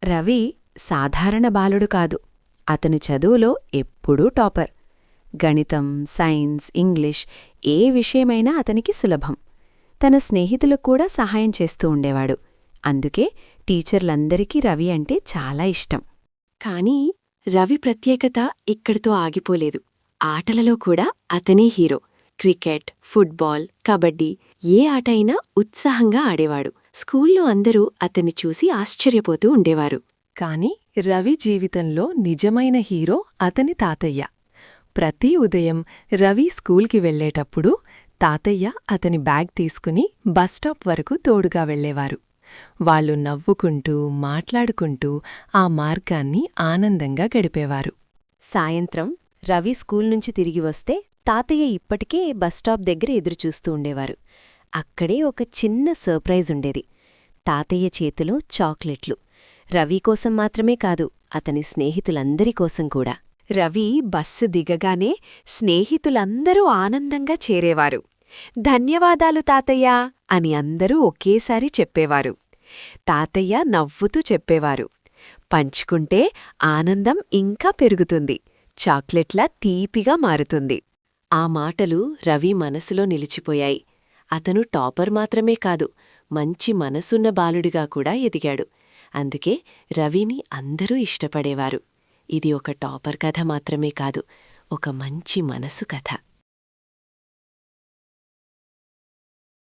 రవి సాధారణ బాలుడు కాదు. అతను చదువులో ఎప్పుడూ టాపర్. గణితం, సైన్స్, ఇంగ్లీష్ ఏ విషయమైనా అతనికి సులభం. తన స్నేహితులకు కూడా సహాయం చేస్తూ ఉండేవాడు. అందుకే టీచర్లందరికీ రవి అంటే చాలా ఇష్టం. కానీ రవి ప్రత్యేకత ఇక్కడితో ఆగిపోలేదు. ఆటలలో కూడా అతనే హీరో. క్రికెట్, ఫుట్బాల్, కబడ్డీ ఏ ఆట అయినా ఉత్సాహంగా ఆడేవాడు. స్కూల్లో అందరూ అతన్ని చూసి ఆశ్చర్యపోతూ ఉండేవారు. కాని రవి జీవితంలో నిజమైన హీరో అతని తాతయ్య. ప్రతి ఉదయం రవి స్కూల్కి వెళ్లేటప్పుడు తాతయ్య అతని బ్యాగ్ తీసుకుని బస్టాప్ వరకు తోడుగా వెళ్లేవారు. వాళ్లు నవ్వుకుంటూ, మాట్లాడుకుంటూ ఆ మార్గాన్ని ఆనందంగా గడిపేవారు. సాయంత్రం రవి స్కూల్ నుంచి తిరిగి వస్తే తాతయ్య ఇప్పటికే బస్టాప్ దగ్గర ఎదురుచూస్తూ ఉండేవారు. అక్కడే ఒక చిన్న సర్ప్రైజ్ ఉండేది. తాతయ్య చేతిలో చాక్లెట్లు. రవి కోసం మాత్రమే కాదు, అతని స్నేహితులందరి కోసం కూడా. రవి బస్సు దిగగానే స్నేహితులందరూ ఆనందంగా చేరేవారు. ధన్యవాదాలు తాతయ్యా అని అందరూ ఒకేసారి చెప్పేవారు. తాతయ్య నవ్వుతూ చెప్పేవారు, పంచుకుంటే ఆనందం ఇంకా పెరుగుతుంది, చాక్లెట్లా తీపిగా మారుతుంది. ఆ మాటలు రవి మనసులో నిలిచిపోయాయి. అతను టాపర్ మాత్రమే కాదు, మంచి మనసున్న బాలుడిగా కూడా ఎదిగాడు. అందుకే రవిని అందరూ ఇష్టపడేవారు. ఇది ఒక టాపర్ కథ మాత్రమే కాదు, ఒక మంచి మనసు కథ.